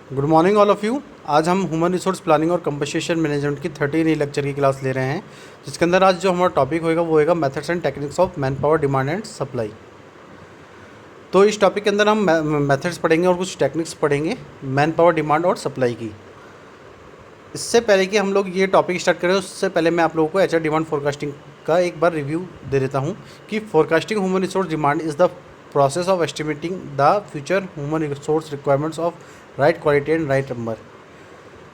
Good morning all of you. आज हम human resource planning और कंपनसेशन मैनेजमेंट की 13 लेक्चर की क्लास ले रहे हैं, जिसके अंदर आज जो हमारा टॉपिक होएगा वो होएगा methods and techniques of man power demand and supply. तो इस टॉपिक के अंदर हम मेथड्स पढ़ेंगे और कुछ टेक्निक्स पढ़ेंगे मैन पावर डिमांड और सप्लाई की। इससे पहले कि हम लोग ये टॉपिक स्टार्ट करें, उससे पहले मैं आप लोगों को एचआर डिमांड फोरकास्टिंग का एक बार रिव्यू दे देता हूँ कि forecasting human resource demand is the process of estimating the future human resource requirements of right quality and right number.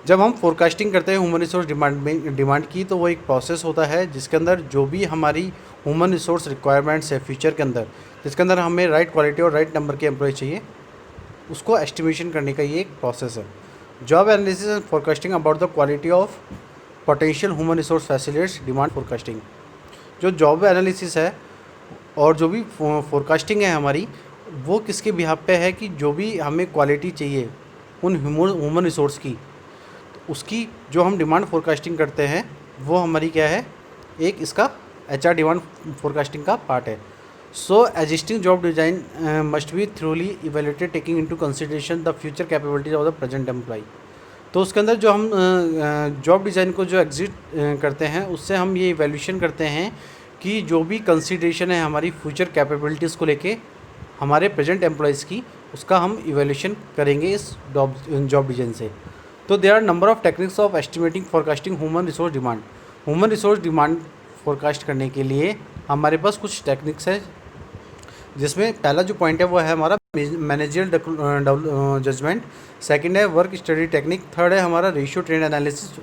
जब हम फोरकास्टिंग करते हैं ह्यूमन रिसोर्स डिमांड की, तो वो एक प्रोसेस होता है जिसके अंदर जो भी हमारी ह्यूमन रिसोर्स रिक्वायरमेंट्स है फ्यूचर के अंदर, जिसके अंदर हमें राइट क्वालिटी और राइट नंबर के एम्प्लॉय चाहिए, उसको एस्टिमेशन करने का ये एक प्रोसेस है। Job analysis and forecasting about the quality of potential human resource facilitates demand forecasting. जो जॉब एनालिसिस है और जो भी फोरकास्टिंग है हमारी, वो किसके बिहाफ पे है कि जो भी हमें क्वालिटी चाहिए उन ह्यूमन रिसोर्स की, उसकी जो हम डिमांड फोरकास्टिंग करते हैं वो हमारी क्या है, एक इसका एचआर डिमांड फोरकास्टिंग का पार्ट है। So existing job design must be thoroughly evaluated taking into consideration the future capabilities of the present employee. तो उसके अंदर जो हम जॉब डिज़ाइन को जो एग्जिट करते हैं, उससे हम ये इवेल्यूशन करते हैं कि जो भी कंसिडरेशन है हमारी फ्यूचर कैपेबिलिटीज़ को लेके हमारे प्रेजेंट एम्प्लॉयज़ की, उसका हम इवेल्यूशन करेंगे इस जॉब डिज़ाइन से। तो there are number of techniques of estimating forecasting human resource demand. Human resource demand forecast करने के लिए हमारे पास कुछ टेक्निक्स है, जिसमें पहला जो पॉइंट है वो है हमारा मैनेजरियल जजमेंट, सेकंड है वर्क स्टडी टेक्निक, थर्ड है हमारा रेशियो ट्रेंड एनालिसिस,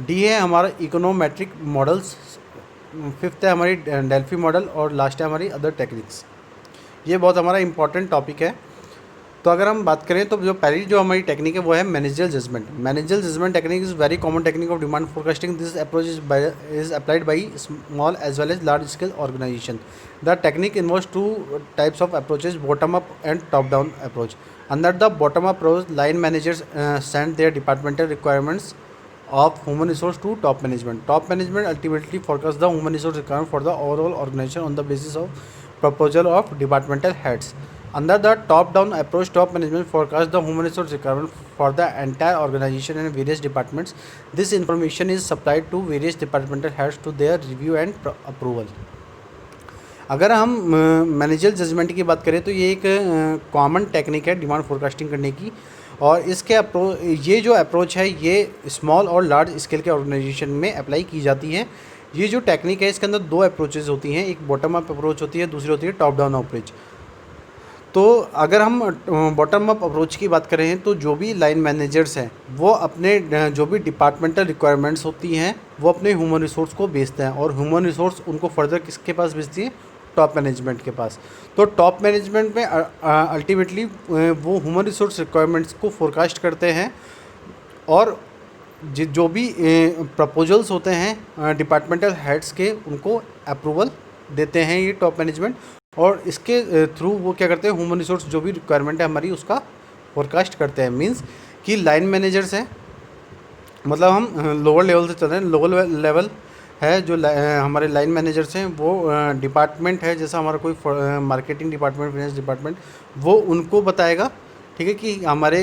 डी है हमारा इकोनोमेट्रिक मॉडल्स, फिफ्थ है हमारी डेल्फी मॉडल, और लास्ट है हमारी अदर टेक्निक्स। ये बहुत हमारा इंपॉर्टेंट टॉपिक है। तो अगर हम बात करें तो जो पहली जो हमारी टेक्निक है वो है managerial judgement. Managerial judgement technique is very common technique of demand forecasting. This approach is applied by small as well as large scale organisation. The technique involves two types of approaches, bottom up and top down approach. Under the bottom up approach, line managers send their departmental requirements of human resource to top management. Top management ultimately forecast the human resource requirement for the overall organization on the basis of proposal of departmental heads. Under the top-down approach, top management forecasts the human resource requirement for the entire organization and various departments. This information is supplied to various departmental heads to their review and approval. अगर हम managerial judgement की बात करें तो ये एक common technique है demand forecasting करने की, और इसके ये जो अप्रोच है ये स्मॉल और लार्ज स्केल के ऑर्गेनाइजेशन में अप्लाई की जाती है। ये जो टेक्निक है इसके अंदर दो अप्रोचेज होती हैं, एक बॉटम अप अप्रोच होती है, दूसरी होती है टॉप डाउन अप्रोच। तो अगर हम बॉटम अप अप्रोच की बात करें तो जो भी लाइन मैनेजर्स हैं वो अपने जो भी डिपार्टमेंटल रिक्वायरमेंट्स होती हैं वो अपने ह्यूमन रिसोर्स को भेजते हैं, और ह्यूमन रिसोर्स उनको फर्दर किसके पास भेजती है, टॉप मैनेजमेंट के पास। तो टॉप मैनेजमेंट में अल्टीमेटली वो ह्यूमन रिसोर्स रिक्वायरमेंट्स को फोरकास्ट करते हैं, और जो भी प्रपोजल्स होते हैं डिपार्टमेंटल हेड्स के, उनको अप्रूवल देते हैं ये टॉप मैनेजमेंट, और इसके थ्रू वो क्या करते हैं, ह्यूमन रिसोर्स जो भी रिक्वायरमेंट है हमारी उसका फोरकास्ट करते हैं। मींस कि लाइन मैनेजर्स हैं, मतलब हम लोअर लेवल से चल रहे हैं, लोअर लेवल है जो हमारे लाइन मैनेजर्स हैं वो डिपार्टमेंट है, जैसा हमारा कोई मार्केटिंग डिपार्टमेंट, फाइनेंस डिपार्टमेंट, वो उनको बताएगा, ठीक है, कि हमारे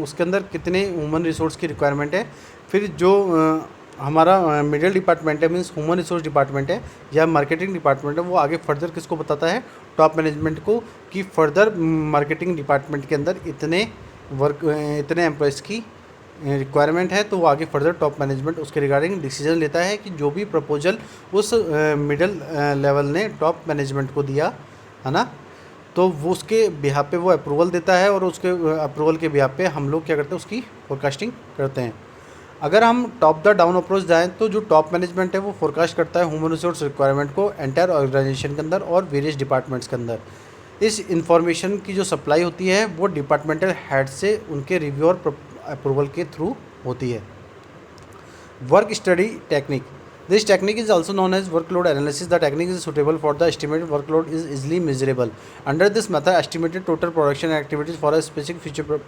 उसके अंदर कितने ह्यूमन रिसोर्स की रिक्वायरमेंट है। फिर जो हमारा मिडिल डिपार्टमेंट है, मीन्स ह्यूमन रिसोर्स डिपार्टमेंट है या मार्केटिंग डिपार्टमेंट है, वो आगे फर्दर किसको बताता है, टॉप मैनेजमेंट को, कि फर्दर मार्केटिंग डिपार्टमेंट के अंदर इतने एम्प्लॉयज़ की रिक्वायरमेंट है, तो वो आगे फर्दर टॉप मैनेजमेंट उसके रिगार्डिंग डिसीजन लेता है कि जो भी प्रपोजल उस मिडिल लेवल ने टॉप मैनेजमेंट को दिया है ना, तो वो उसके बिहाफ पे वो अप्रूवल देता है, और उसके अप्रूवल के बिहाफ पे हम लोग क्या करते हैं, उसकी फोरकास्टिंग करते हैं। अगर हम टॉप द डाउन अप्रोच जाएँ तो जो टॉप मैनेजमेंट है वो फोरकास्ट करता है ह्यूमन रिसोर्स रिक्वायरमेंट को एंटायर ऑर्गेनाइजेशन के अंदर और वेरियस डिपार्टमेंट्स के अंदर। इस इंफॉर्मेशन की जो सप्लाई होती है वो डिपार्टमेंटल हेड से उनके रिव्यू और अप्रूवल के थ्रू होती है। Work study technique, this technique is also known as workload analysis. The technique is suitable for the estimated workload is easily measurable. Under this method, estimated total production activities for a specific future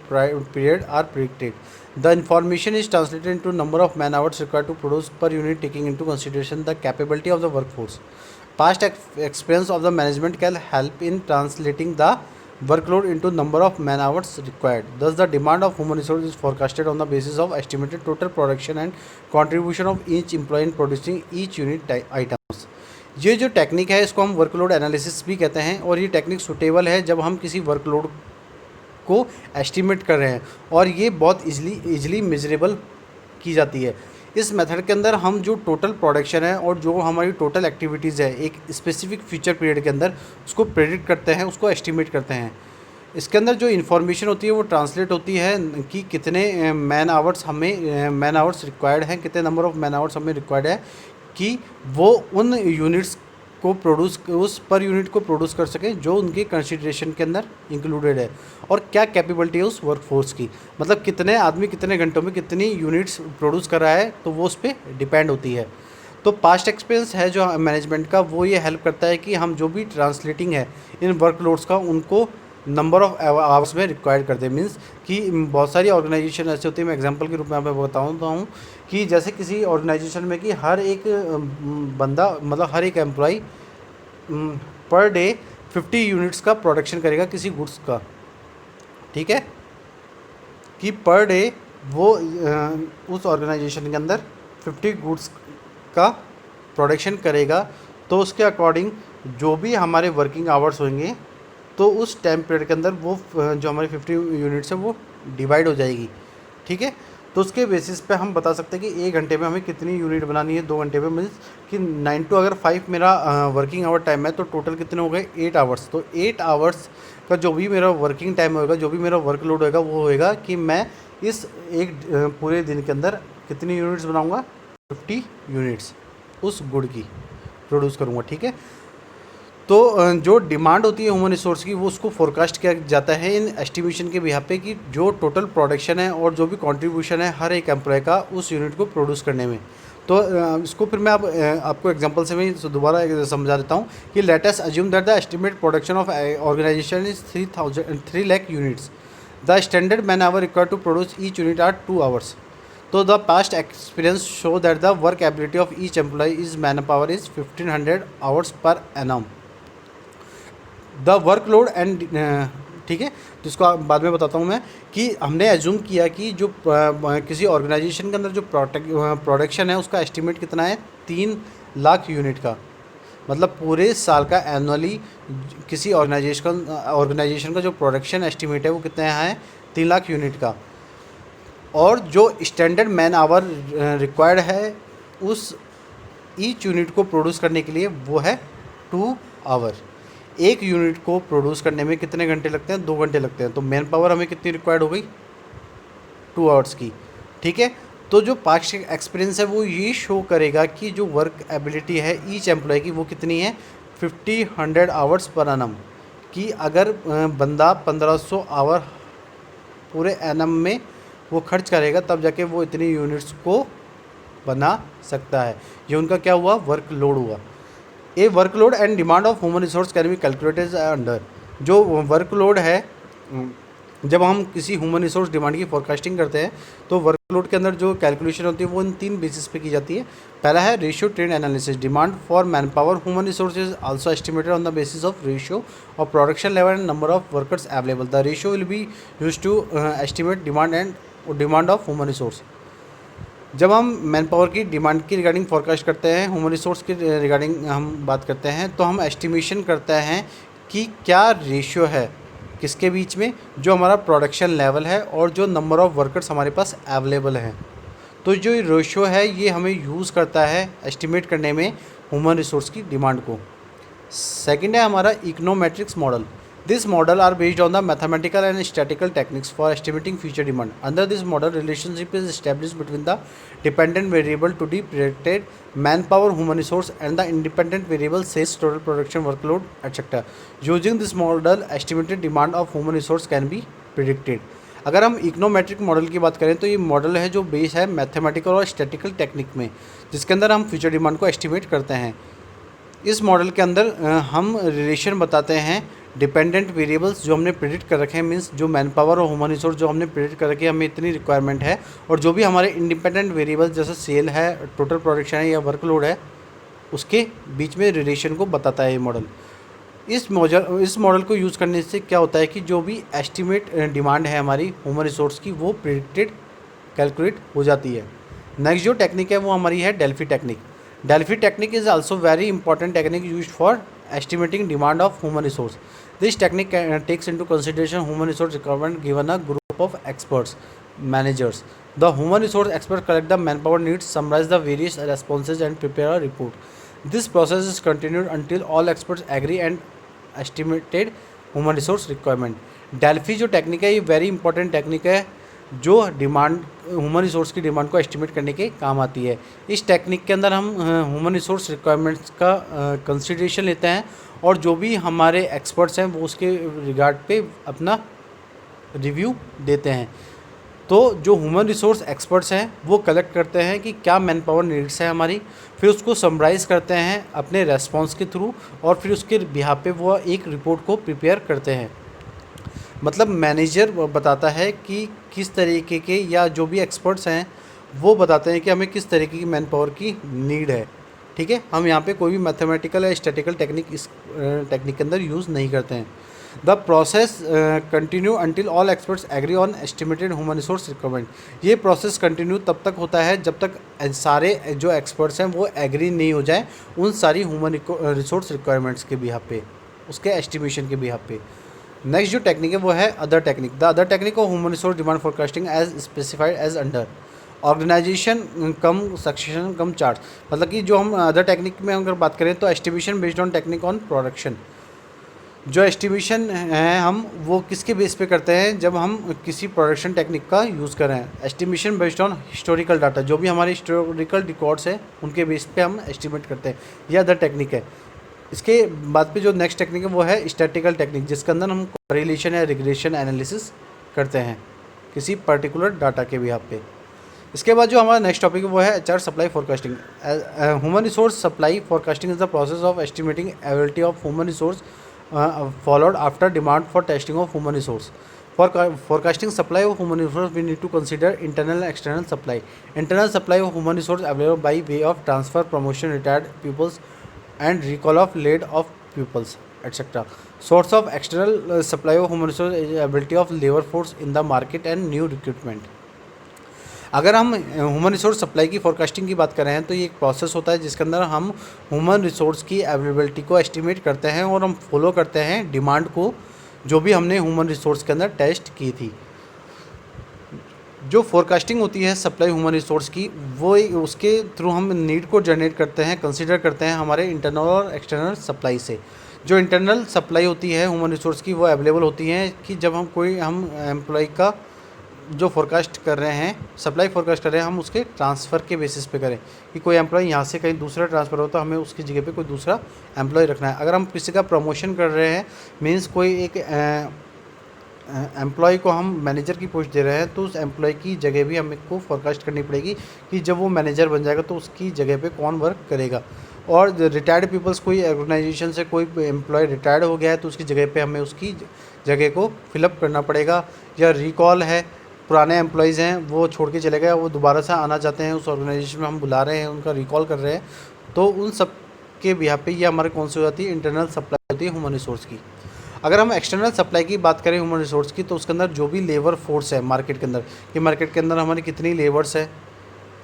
period are predicted. The information is translated into number of man hours required to produce per unit, taking into consideration the capability of the workforce. Past experience of the management can help in translating the workload into number of man hours required. Thus, the demand of human resource is forecasted on the basis of estimated total production and contribution of each employee in producing each unit items. ये जो technique है इसको हम workload analysis भी कहते हैं, और ये टेक्निक सुटेबल है जब हम किसी वर्कलोड को एस्टिमेट कर रहे हैं, और ये बहुत इजीली मेजरेबल की जाती है। इस मेथड के अंदर हम जो टोटल प्रोडक्शन है और जो हमारी टोटल एक्टिविटीज़ है एक स्पेसिफिक फ्यूचर पीरियड के अंदर, उसको प्रेडिक्ट करते हैं, उसको एस्टिमेट करते हैं। इसके अंदर जो इन्फॉर्मेशन होती है वो ट्रांसलेट होती है कि कितने मैन आवर्स रिक्वायर्ड हैं, कितने नंबर ऑफ़ मैन आवर्स हमें रिक्वायर्ड है कि वो उन यूनिट्स को उस पर यूनिट को प्रोड्यूस कर सकें जो उनके कंसिडरेशन के अंदर इंक्लूडेड है, और क्या कैपेबिलिटी है उस वर्कफोर्स की, मतलब कितने आदमी कितने घंटों में कितनी यूनिट्स प्रोड्यूस कर रहा है, तो वो उस पर डिपेंड होती है। तो पास्ट एक्सपीरियंस है जो मैनेजमेंट का, वो ये हेल्प करता है कि हम जो भी ट्रांसलेटिंग है इन वर्कलोड्स का, उनको नंबर ऑफ़ आवर्स में रिक्वायर्ड करते हैं। मीन्स कि बहुत सारी ऑर्गेनाइजेशन ऐसे होती है, मैं एग्जांपल के रूप में आपको बताता हूँ कि जैसे किसी ऑर्गेनाइजेशन में कि हर एक बंदा, मतलब हर एक एम्प्लॉय पर डे 50 यूनिट्स का प्रोडक्शन करेगा किसी गुड्स का, ठीक है, कि पर डे वो उस ऑर्गेनाइजेशन के अंदर 50 गुड्स का प्रोडक्शन करेगा। तो उसके अकॉर्डिंग जो भी हमारे वर्किंग आवर्स होंगे, तो उस टाइम पीरियड के अंदर वो जो हमारी 50 यूनिट्स है वो डिवाइड हो जाएगी, ठीक है। तो उसके बेसिस पे हम बता सकते हैं कि 1 घंटे में हमें कितनी यूनिट बनानी है, 2 घंटे में, मीन्स कि 9 to अगर 5 मेरा वर्किंग आवर टाइम है, तो टोटल कितने हो गए 8 आवर्स। तो 8 आवर्स का जो भी मेरा वर्किंग टाइम होगा, जो भी मेरा वर्कलोड होगा, वो होएगा कि मैं इस एक पूरे दिन के अंदर कितनी यूनिट्स बनाऊँगा, 50 यूनिट्स उस गुड की प्रोड्यूस करूँगा, ठीक है। तो जो डिमांड होती है ह्यूमन रिसोर्स की, वो उसको फोरकास्ट किया जाता है इन एस्टिमेशन के बिहाफ पे कि जो टोटल प्रोडक्शन है और जो भी कंट्रीब्यूशन है हर एक एम्प्लॉय का उस यूनिट को प्रोड्यूस करने में। तो इसको फिर मैं आपको एग्जांपल से मैं दोबारा समझा देता हूँ कि let us assume that the estimate production of organization is 3 lakh units. The standard man hour required to produce each unit are 2 hours. तो the past experience show that the work ability of each employee is man power is 1500 hours per annum. The workload and, ठीक है, तो इसको बाद में बताता हूँ मैं, कि हमने एज्यूम किया कि जो किसी ऑर्गेनाइजेशन के अंदर जो प्रोडक्शन है उसका एस्टिमेट कितना है, 3 लाख यूनिट का, मतलब पूरे साल का एनुअली किसी ऑर्गेनाइजेशन का जो प्रोडक्शन एस्टिमेट है वो कितना है, 3 लाख यूनिट का। और जो स्टैंडर्ड मैन आवर रिक्वायर्ड है उस ईच यूनिट को प्रोड्यूस करने के लिए वो है 2 आवर। एक यूनिट को प्रोड्यूस करने में कितने घंटे लगते हैं, 2 घंटे लगते हैं। तो मैन पावर हमें कितनी रिक्वायर्ड हो गई, 2 आवर्स की, ठीक है। तो जो पास्ट एक्सपीरियंस है वो ये शो करेगा कि जो वर्क एबिलिटी है ईच एम्प्लॉय की वो कितनी है, 50 आवर्स पर एनम, कि अगर बंदा 1500 आवर पूरे एनम में वो खर्च करेगा तब जाके वो इतनी यूनिट्स को बना सकता है। ये उनका क्या हुआ, वर्कलोड हुआ। A workload and demand of human resource can be calculated under. जो वर्कलोड है, जब हम किसी ह्यूमन रिसोर्स डिमांड की फोरकास्टिंग करते हैं तो वर्कलोड के अंदर जो कैलकुलेशन होती है वो इन 3 बेसिस पे की जाती है। पहला है ratio trend analysis. Demand for man power human resource is also estimated on the basis of ratio of production level and number of workers available. The ratio will be used to estimate demand of human resource. जब हम man power की demand की regarding forecast करते हैं, human resource की regarding हम बात करते हैं, तो हम एस्टिमेशन करते हैं कि क्या रेशियो है किसके बीच में, जो हमारा प्रोडक्शन लेवल है और जो नंबर ऑफ़ वर्कर्स हमारे पास अवेलेबल हैं। तो जो रेशियो है ये हमें यूज़ करता है एस्टिमेट करने में ह्यूमन रिसोर्स की डिमांड को। सेकंड है हमारा econometrics model. This model are based on the mathematical and statistical techniques for estimating future demand. Under this model, relationship is established between the dependent variable to be predicted manpower, human resource, and the independent variable sales, total production, workload, etc. Using this model, estimated demand of human resource can be predicted. अगर हम econometric model की बात करें तो ये model है जो base है मैथमेटिकल और स्टैटिकल टेक्निक में, जिसके अंदर हम फ्यूचर डिमांड को एस्टिमेट करते हैं। इस मॉडल के अंदर हम रिलेशन बताते हैं डिपेंडेंट वेरिएबल्स जो हमने प्रेडिक्ट कर रखे हैं, मींस जो मैन पावर और ह्यूमन रिसोर्स जो हमने प्रेडिक्ट कर रखे हैं, हमें इतनी रिक्वायरमेंट है, और जो भी हमारे इंडिपेंडेंट वेरिएबल्स जैसे सेल है, टोटल प्रोडक्शन है या वर्कलोड है, उसके बीच में रिलेशन को बताता है ये मॉडल। इस मॉडल को यूज़ करने से क्या होता है कि जो भी एस्टिमेट डिमांड है हमारी ह्यूमन रिसोर्स की, वो प्रिडिक्टेड कैलकुलेट हो जाती है। नेक्स्ट जो टेक्निक है वो हमारी है Delphi technique. Delphi technique is also very important technique use for estimating demand of human resource. This technique takes into consideration human resource requirement given a group of experts, managers. The human resource experts collect the manpower needs, summarize the various responses and prepare a report. This process is continued until all experts agree and estimated human resource requirement. Delphi जो technique है ये very important technique है जो demand human resource की demand को estimate करने के काम आती है। इस टेक्निक के अंदर हम ह्यूमन रिसोर्स रिक्वायरमेंट्स का कंसिडरेशन लेते हैं और जो भी हमारे एक्सपर्ट्स हैं वो उसके रिगार्ड पे अपना रिव्यू देते हैं। तो जो ह्यूमन रिसोर्स एक्सपर्ट्स हैं वो कलेक्ट करते हैं कि क्या मैन पावर नीड्स है हमारी, फिर उसको समराइज़ करते हैं अपने रेस्पॉन्स के थ्रू और फिर उसके बिहाफ पे वो एक रिपोर्ट को प्रिपेयर करते हैं। मतलब मैनेजर बताता है कि किस तरीके के, या जो भी एक्सपर्ट्स हैं वो बताते हैं कि हमें किस तरीके की मैन पावर की नीड है। ठीक है, हम यहाँ पे कोई भी मैथमेटिकल या स्टैटिकल टेक्निक इस टेक्निक के अंदर यूज़ नहीं करते हैं। The process continue until all experts agree on estimated human resource requirement. ये प्रोसेस कंटिन्यू तब तक होता है जब तक सारे जो एक्सपर्ट्स हैं वो एग्री नहीं हो जाए उन सारी ह्यूमन रिसोर्स रिक्वायरमेंट्स के बिहाफ पे, उसके एस्टिमेशन के बिहाफ पे। नेक्स्ट जो टेक्निक है वो है other technique. The other technique of human resource demand forecasting as specified as under organisation cum succession cum charge. मतलब कि जो हम अदर टेक्निक में अगर बात करें तो estimation based on technique on production. जो एस्टिमेशन है हम वो किसके बेस पे करते हैं, जब हम किसी प्रोडक्शन टेक्निक का यूज़ कर रहे हैं। Estimation based on historical data, जो भी हमारे हिस्टोरिकल रिकॉर्ड्स हैं उनके बेस पे हम एस्टिमेट करते हैं। ये अदर टेक्निक है। इसके बाद पे जो नेक्स्ट टेक्निक है वो है स्टैटिकल टेक्निक, जिसके अंदर हम कोरिलेशन या रिग्रेशन एनालिसिस करते हैं किसी पर्टिकुलर डाटा के बिहाफ पे। इसके बाद जो हमारा नेक्स्ट टॉपिक है वो है HR supply forecasting. Human resource supply forecasting is the process of estimating availability of human resource followed after demand for testing of human resource. For forecasting supply of human resource, we need to consider internal and external supply. Internal supply of human resource available by way of transfer, promotion, retired pupils, and recall of laid off pupils, etc. Source of external supply of human resource is availability of labor force in the market and new recruitment. अगर हम human resource supply की forecasting की बात कर रहे हैं तो ये एक प्रोसेस होता है जिसके अंदर हम ह्यूमन रिसोर्स की अवेलेबिलिटी को एस्टिमेट करते हैं और हम फॉलो करते हैं डिमांड को जो भी हमने ह्यूमन रिसोर्स के अंदर टेस्ट की थी। जो फोरकास्टिंग होती है सप्लाई ह्यूमन रिसोर्स की, वो उसके थ्रू हम नीड को जनरेट करते हैं, कंसिडर करते हैं हमारे इंटरनल और एक्सटर्नल सप्लाई से। जो इंटरनल सप्लाई होती है ह्यूमन रिसोर्स की वो अवेलेबल होती है कि जब हम एम्प्लॉय का जो फोरकास्ट कर रहे हैं, सप्लाई फोरकास्ट कर रहे हैं, हम उसके ट्रांसफ़र के बेसिस पे करें कि कोई एम्प्लॉय यहाँ से कहीं दूसरा ट्रांसफ़र हो तो हमें उसकी जगह पे कोई दूसरा एम्प्लॉय रखना है। अगर हम किसी का प्रमोशन कर रहे हैं, मींस कोई एक एम्प्लॉय को हम मैनेजर की पोस्ट दे रहे हैं, तो उस एम्प्लॉय की जगह भी हमें को फोरकास्ट करनी पड़ेगी कि जब वो मैनेजर बन जाएगा तो उसकी जगह पे कौन वर्क करेगा। और रिटायर्ड पीपल्स, कोई ऑर्गेनाइजेशन से कोई एम्प्लॉय रिटायर्ड हो गया है तो उसकी जगह पे हमें उसकी जगह को फिलअप करना पड़ेगा। या रिकॉल है, पुराने एम्प्लॉयज़ हैं वो छोड़ के चले गए, वो दोबारा से आना चाहते हैं, उस ऑर्गेनाइजेशन में हम बुला रहे हैं, उनका रिकॉल कर रहे हैं, तो उन सब के बिहाफ पे ये हमारे कौन सी हो जाती है, इंटरनल सप्लाई होती है ह्यूमन रिसोर्स की। अगर हम एक्सटर्नल सप्लाई की बात करें ह्यूमन रिसोर्स की, तो उसके अंदर जो भी लेबर फोर्स है मार्केट के अंदर, कि मार्केट के अंदर हमारी कितनी लेबर्स है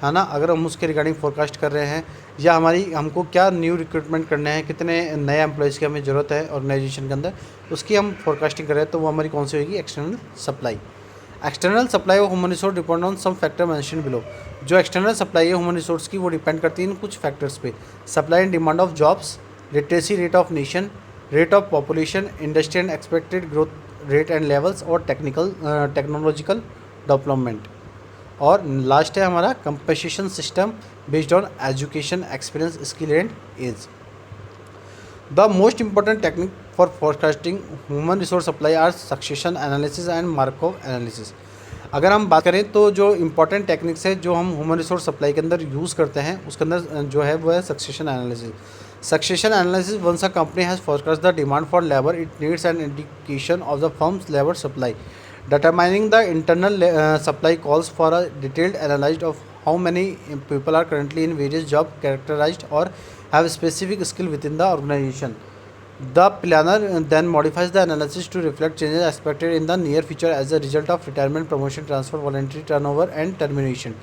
ना, अगर हम उसके रिगार्डिंग फोरकास्ट कर रहे हैं, या हमको क्या न्यू रिक्रूटमेंट करने हैं, कितने नए एम्प्लॉयज़ की हमें ज़रूरत है ऑर्गेनाइजेशन के अंदर, उसकी हम फोरकास्टिंग कर रहे हैं, तो वो हमारी कौन सी होगी, external supply. External supply of human resource depend on some factor mention below. जो एक्सटर्नल सप्लाई है ह्यूमन रिसोर्स की वो डिपेंड करती है इन कुछ फैक्टर्स पे। Supply and demand of jobs, literacy rate of nation, rate of population, industry and expected growth rate and levels, और टेक्नोलॉजिकल डेवलपमेंट। और लास्ट है हमारा compensation system based on education, experience, skill and age. The most important technique for forecasting human resource supply are succession analysis and Markov analysis. अगर हम बात करें तो जो इम्पॉर्टेंट टेक्निक्स है जो हम ह्यूमन रिसोर्स सप्लाई के अंदर यूज़ करते हैं, उसके अंदर जो है वो है succession analysis. Succession analysis, once a company has forecast the demand for labour, it needs an indication of the firm's labour supply. Determining the internal supply calls for a detailed analysis of how many people are currently in various jobs characterized or have specific skill within the organization. The planner then modifies the analysis to reflect changes expected in the near future as a result of retirement, promotion, transfer, voluntary turnover, and termination.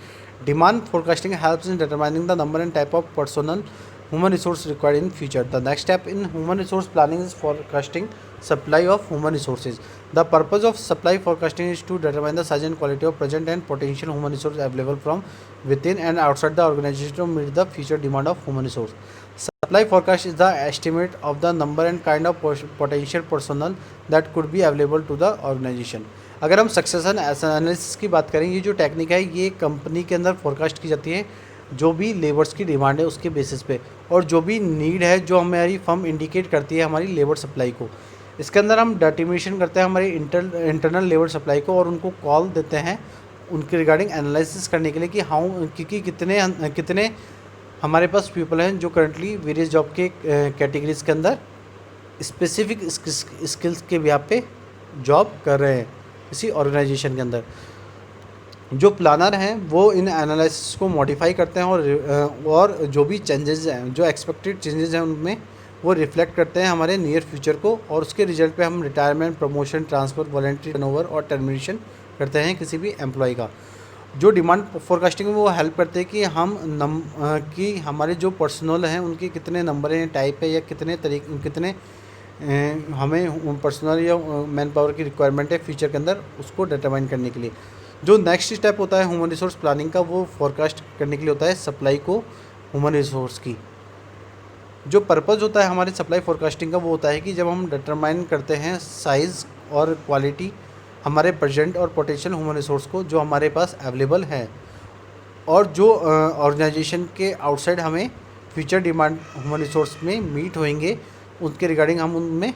Demand forecasting helps in determining the number and type of personnel human resource required in future. The next step in human resource planning is forecasting supply of human resources. The purpose of supply forecasting is to determine the size and quality of present and potential human resource available from within and outside the organization to meet the future demand of human resource. Supply forecast is the estimate of the number and kind of potential personnel that could be available to the organization. अगर हम succession analysis की बात करें, ये जो technique है ये company के अंदर फोरकास्ट की जाती है जो भी लेबर्स की डिमांड है उसके बेसिस पे, और जो भी नीड है जो हमारी फर्म इंडिकेट करती है हमारी लेबर सप्लाई को। इसके अंदर हम डेटर्मिनेशन करते हैं हमारी इंटरनल लेबर सप्लाई को और उनको कॉल देते हैं उनके रिगार्डिंग एनालिसिस करने के लिए कि हाउ क्योंकि कितने हमारे पास पीपल हैं जो करंटली वेरियस जॉब के कैटेगरीज के अंदर स्पेसिफिक स्किल्स के बिहाफ पे जॉब कर रहे हैं किसी ऑर्गेनाइजेशन के अंदर। जो प्लानर हैं वो इन एनालिसिस को मॉडिफाई करते हैं और जो भी चेंजेस हैं जो एक्सपेक्टेड चेंजेस हैं उनमें वो रिफ्लेक्ट करते हैं हमारे नियर फ्यूचर को, और उसके रिजल्ट पे हम retirement, promotion, transfer, voluntary turnover और टर्मिनेशन करते हैं किसी भी एम्प्लॉय का। जो डिमांड फोरकास्टिंग में वो हेल्प करते हैं कि कि हमारे जो पर्सनल हैं उनके कितने नंबर हैं, टाइप है या कितने हमें पर्सनल या मैन पावर की रिक्वायरमेंट है फ्यूचर के अंदर उसको डिटरमाइन करने के लिए। जो नेक्स्ट स्टेप होता है ह्यूमन रिसोर्स प्लानिंग का वो फोरकास्ट करने के लिए होता है सप्लाई को ह्यूमन रिसोर्स की। जो पर्पज़ होता है हमारे सप्लाई फोरकास्टिंग का वो होता है कि जब हम डिटरमाइन करते हैं साइज़ और क्वालिटी हमारे प्रेजेंट और पोटेंशियल ह्यूमन रिसोर्स को जो हमारे पास अवेलेबल है, और जो ऑर्गेनाइजेशन के आउटसाइड हमें फ्यूचर डिमांड ह्यूमन रिसोर्स में मीट होंगे उनके रिगार्डिंग हम उनमें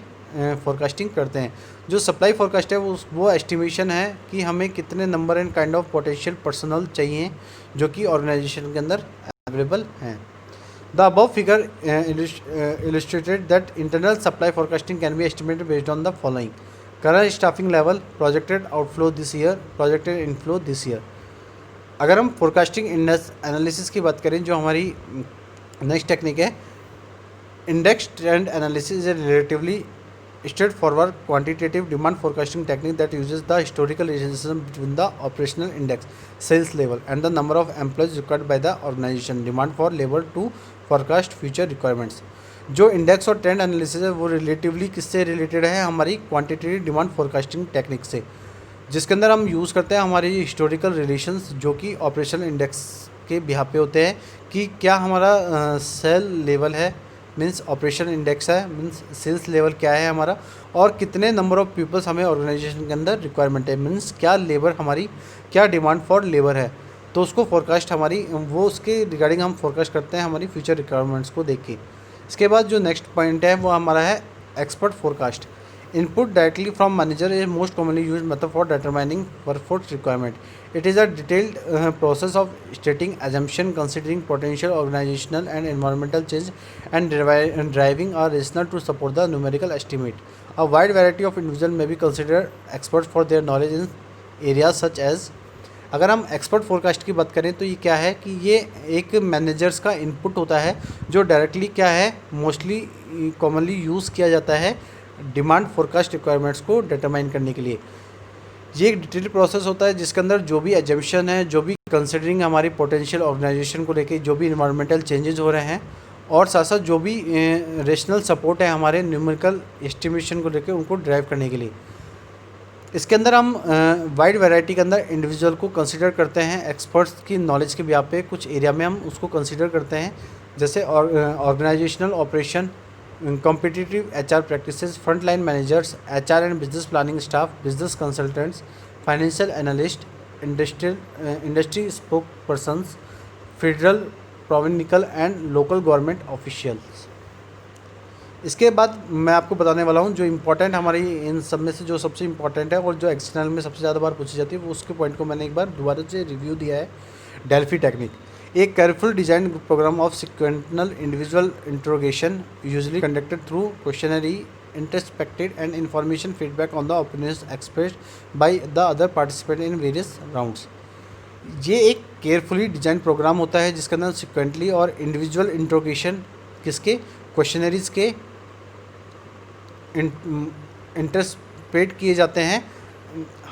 फोरकास्टिंग करते हैं। जो सप्लाई फोरकास्ट है वो एस्टिमेशन है कि हमें कितने number and kind of potential personal चाहिए जो कि ऑर्गेनाइजेशन के अंदर अवेलेबल हैं। The above figure illustrated that internal supply forecasting can be estimated based on the following: current staffing level, projected outflow this year, projected inflow this year। अगर हम forecasting analysis की बात करें, जो हमारी नेक्स्ट टेक्निक है index trend analysis, is a relatively straightforward quantitative demand forecasting technique that uses the historical relationship between the operational index sales level and the number of employees required by the organization demand for labor to forecast future requirements। जो index और trend analysis है वो relatively किससे related है, हमारी quantitative demand forecasting technique से, जिसके अंदर हम यूज़ करते हैं हमारी हिस्टोरिकल रिलेशंस जो कि ऑपरेशनल इंडेक्स के बिहाफ पे होते हैं कि क्या हमारा सेल लेवल है मीन्स ऑपरेशन इंडेक्स है मीन्स सेल्स लेवल क्या है हमारा, और कितने नंबर ऑफ़ पीपल्स हमें ऑर्गेनाइजेशन के अंदर रिक्वायरमेंट है मीन्स क्या लेबर हमारी क्या डिमांड फॉर लेबर है। तो उसको फोरकास्ट हमारी वो उसके रिगार्डिंग हम फोरकास्ट करते हैं हमारी फ्यूचर रिक्वायरमेंट्स को देख के। इसके बाद जो नेक्स्ट पॉइंट है वो हमारा है expert forecast. Input directly from manager is most commonly used method for determining workforce requirement. It is a detailed process of stating assumption, considering potential organizational and environmental change, and driving a rationale to support the numerical estimate. A wide variety of individuals may be considered experts for their knowledge in areas such as। अगर हम expert forecast की बात करें तो ये क्या है कि ये एक मैनेजर्स का इनपुट होता है जो डायरेक्टली क्या है मोस्टली कॉमनली यूज़ किया जाता है डिमांड फोरकास्ट रिक्वायरमेंट्स को डिटरमाइन करने के लिए। ये एक डिटेल प्रोसेस होता है जिसके अंदर जो भी एजम्पशन है, जो भी कंसिडरिंग हमारी पोटेंशियल ऑर्गेनाइजेशन को लेके जो भी इन्वायरमेंटल चेंजेस हो रहे हैं, और साथ साथ जो भी रेशनल सपोर्ट है हमारे न्यूमेरिकल एस्टिमेशन को लेके उनको ड्राइव करने के लिए। इसके अंदर हम वाइड वैरायटी के अंदर इंडिविजुअल को कंसिडर करते हैं एक्सपर्ट्स की नॉलेज के बिहाफ पे। कुछ एरिया में हम उसको कंसिडर करते हैं जैसे organisational operation, competitive HR practices, frontline managers, HR and business planning staff, business consultants, financial analyst, industry spokespersons, federal, provincial and local government officials। इसके बाद मैं आपको बताने वाला हूँ जो इम्पोर्टेंट हमारी इन सब में से जो सबसे इम्पोर्टेंट है और जो एक्सटर्नल में सबसे ज़्यादा बार पूछी जाती है वो उसके पॉइंट को मैंने एक बार दोबारा से रिव्यू दिया है। Delphi technique A careful designed program of sequential individual interrogation, usually conducted through questionnaire, introspected and information feedback on the opinions expressed by the other participant in various rounds। ये एक carefully design programme होता है जिसके अंदर सिक्वेंटली और individual interrogation किसके questionnaires के interpret किए जाते हैं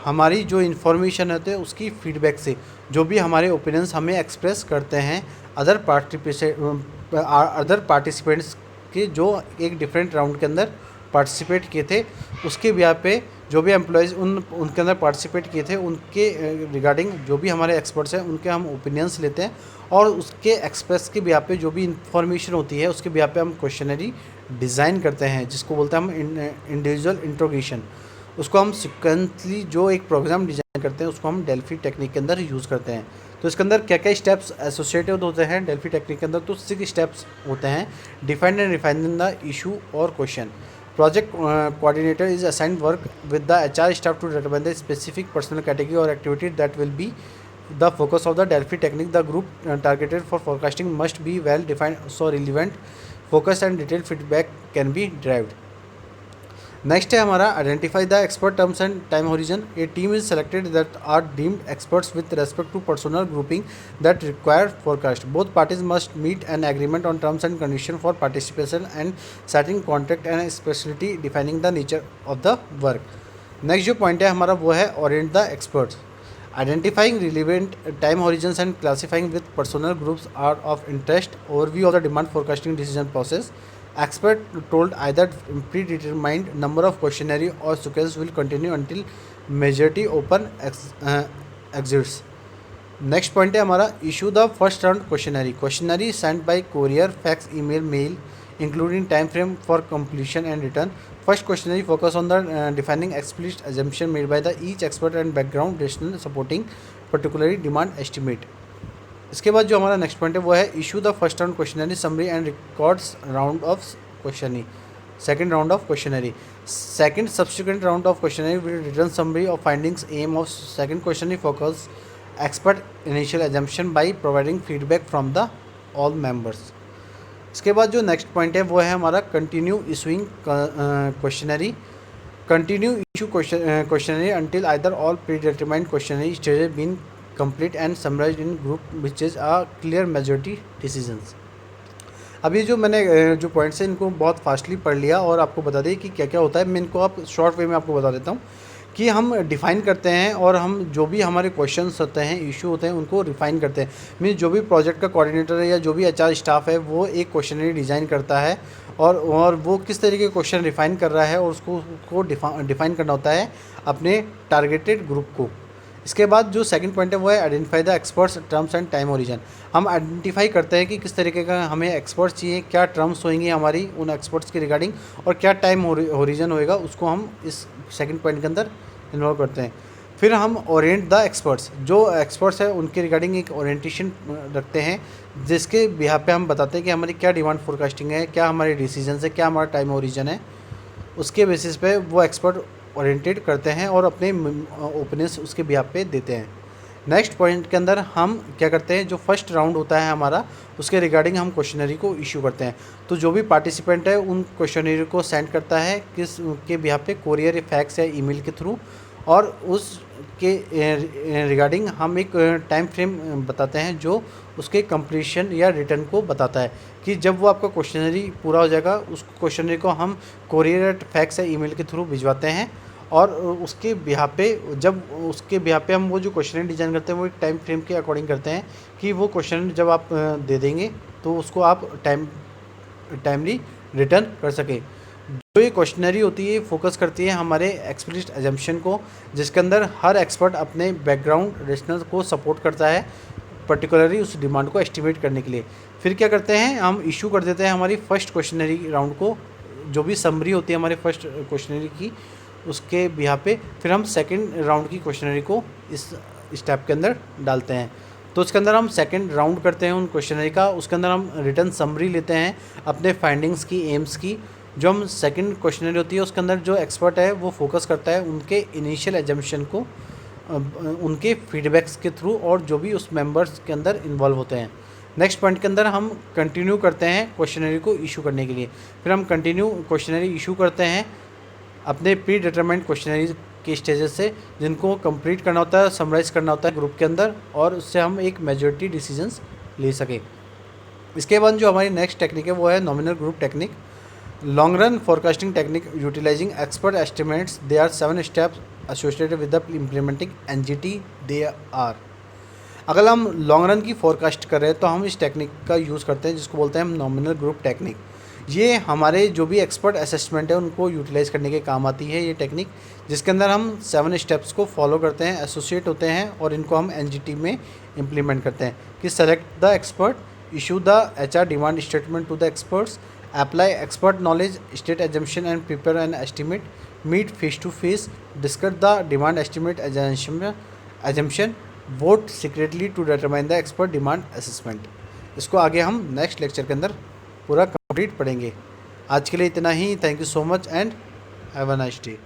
हमारी जो इन्फॉर्मेशन होते हैं उसकी फीडबैक से। जो भी हमारे ओपिनियंस हमें एक्सप्रेस करते हैं अदर पार्टिसिपेंट्स के जो एक डिफरेंट राउंड के अंदर पार्टिसिपेट किए थे, उसके बिहार पे जो भी एम्प्लॉयज़ उनके अंदर पार्टिसिपेट किए थे उनके रिगार्डिंग जो भी हमारे एक्सपर्ट्स हैं उनके हम ओपिनियंस लेते हैं, और उसके एक्सप्रेस के बिहार पे जो भी इंफॉर्मेशन होती है उसके बिहार पे हम क्वेश्चनरी डिज़ाइन करते हैं, जिसको बोलते हैं हम इंडिविजुअल इंट्रोगेशन। उसको हम सिक्वेंसली जो एक प्रोग्राम डिज़ाइन करते हैं उसको हम डेल्फी टेक्निक के अंदर यूज़ करते हैं। तो इसके अंदर क्या क्या स्टेप्स एसोसिएटेड होते हैं डेल्फी टेक्निक के अंदर, तो 6 स्टेप्स होते हैं। Define and refine the issue और question. Project coordinator is assigned work with the HR staff to determine the specific personal category or activity that will be the focus of the Delphi technique. The group targeted for forecasting must be well defined so relevant, focused and detailed feedback can be derived. Next है हमारा identify the expert terms and time horizon. A team is selected that are deemed experts with respect to personal grouping that require forecast. Both parties must meet an agreement on terms and condition for participation and setting contract and speciality defining the nature of the work. Next जो point है हमारा वो है orient the experts. Identifying relevant time horizons and classifying with personal groups are of interest. Overview of the demand forecasting decision process. Expert told either predetermined number of questionnaire or sequence will continue until majority open exits. Next point है हमारा issue the first round questionnaire send by courier, fax, email, mail including time frame for completion and return. First questionnaire focus on the defining explicit assumption made by the each expert and background rational supporting particularly demand estimate. इसके बाद जो हमारा next point है वो है issue the first round questionnaire summary and records round of questionnaire. Second round of questionnaire, second subsequent round of questionnaire will return summary of findings. Aim of second questionnaire focus expert initial assumption by providing feedback from the all members। इसके बाद जो next point है वो है हमारा continue issuing questionnaire. Continue issue questionnaire until either all predetermined questionnaire stages been complete and summarized in group which is a clear majority decisions। अभी जो मैंने जो पॉइंट्स हैं इनको बहुत फास्टली पढ़ लिया और आपको बता दें कि क्या क्या होता है। मैं इनको आप शॉर्ट वे में आपको बता देता हूँ कि हम डिफ़ाइन करते हैं और हम जो भी हमारे क्वेश्चंस होते हैं, इशू होते हैं, उनको रिफ़ाइन करते हैं। मीन्स जो भी प्रोजेक्ट का कोऑर्डिनेटर है या जो भी एचआर स्टाफ है वो एक क्वेश्चनरी डिज़ाइन करता है और वो किस तरीके के क्वेश्चन रिफ़ाइन कर रहा है और उसको डिफ़ाइन करना होता है अपने टारगेटेड ग्रुप को। इसके बाद जो सेकंड पॉइंट है वो है identify the experts terms and time origin. हम आइडेंटिफाई करते हैं कि किस तरीके का हमें एक्सपर्ट्स चाहिए, क्या टर्म्स होंगी हमारी उन एक्सपर्ट्स के रिगार्डिंग और क्या टाइम ओरिजन होएगा, उसको हम इस सेकंड पॉइंट के अंदर इन्वॉल्व करते हैं। फिर हम ओरिएंट द एक्सपर्ट्स, जो एक्सपर्ट्स है उनके रिगार्डिंग एक ओरिएंटेशन रखते हैं जिसके बिहाफ पे हम बताते हैं कि हमारी क्या डिमांड फोरकास्टिंग है, क्या हमारे डिसीजन है, क्या हमारा टाइम ओरिजन है। उसके बेसिस पे वो एक्सपर्ट ओरिएंटेड करते हैं और अपने ओपिनियंस उसके बिहाफ पे देते हैं। नेक्स्ट पॉइंट के अंदर हम क्या करते हैं, जो फर्स्ट राउंड होता है हमारा उसके रिगार्डिंग हम क्वेश्चनरी को इशू करते हैं। तो जो भी पार्टिसिपेंट है उन क्वेश्चनरी को सेंड करता है किस के बिहाफ पे, कोरियर, फैक्स या ईमेल के थ्रू, और उसके रिगार्डिंग हम एक टाइम फ्रेम बताते हैं जो उसके कंप्लीशन या रिटर्न को बताता है कि जब वो आपका क्वेश्चनरी पूरा हो जाएगा उस क्वेश्चनरी को हम कोरियर, फैक्स या ईमेल के थ्रू भिजवाते हैं। और उसके बिहाफ पे हम वो जो क्वेश्चन डिज़ाइन करते हैं वो एक टाइम फ्रेम के अकॉर्डिंग करते हैं कि वो क्वेश्चन जब आप दे देंगे तो उसको आप टाइमली रिटर्न कर सकें। जो ये क्वेश्चनरी होती है फोकस करती है हमारे एक्सप्लिसिट एजम्पशन को, जिसके अंदर हर एक्सपर्ट अपने बैकग्राउंड रेशनल को सपोर्ट करता है पर्टिकुलरली उस डिमांड को एस्टिमेट करने के लिए। फिर क्या करते हैं, हम इशू कर देते हैं हमारी फर्स्ट क्वेश्चनरी राउंड को, जो भी समरी होती है हमारे फर्स्ट क्वेश्चनरी की उसके बिहाफ पे। फिर हम सेकंड राउंड की क्वेश्चनरी को इस स्टेप के अंदर डालते हैं। तो उसके अंदर हम सेकंड राउंड करते हैं उन क्वेश्चनरी का, उसके अंदर हम रिटर्न समरी लेते हैं अपने फाइंडिंग्स की, एम्स की। जो हम सेकंड क्वेश्चनरी होती है उसके अंदर जो एक्सपर्ट है वो फोकस करता है उनके इनिशियल एजम्पशन को उनके फीडबैक्स के थ्रू और जो भी उस मेंबर्स के अंदर इन्वॉल्व होते हैं। नेक्स्ट पॉइंट के अंदर हम कंटिन्यू करते हैं क्वेश्चनरी को इशू करने के लिए। फिर हम कंटिन्यू क्वेश्चनरी इशू करते हैं अपने प्री डिटरमाइंड क्वेश्चनरी के स्टेजेस से, जिनको कंप्लीट करना होता है, समराइज़ करना होता है ग्रुप के अंदर, और उससे हम एक मेजॉरिटी डिसीजंस ले सकें। इसके बाद जो हमारी नेक्स्ट टेक्निक है वो है nominal group technique. Long run forecasting technique utilizing expert estimates. There are 7 steps associated with the implementing NGT. They are, अगर हम लॉन्ग रन की फोरकास्ट कर रहे हैं तो हम इस टेक्निक का यूज़ करते हैं जिसको बोलते हैं हम नॉमिनल ग्रुप टेक्निक। ये हमारे जो भी एक्सपर्ट असेसमेंट है उनको यूटिलाइज़ करने के काम आती है ये टेक्निक, जिसके अंदर हम 7 स्टेप्स को फॉलो करते हैं, एसोसिएट होते हैं और इनको हम एनजीटी में इम्प्लीमेंट करते हैं कि select the expert, issue the HR demand statement to the experts, apply expert knowledge, state assumption and prepare an estimate, meet face to face, discuss the demand estimate assumption, vote secretly to determine the expert demand assessment. इसको आगे हम next lecture के अंदर पूरा complete पढ़ेंगे। आज के लिए इतना ही। Thank you so much and have a nice day.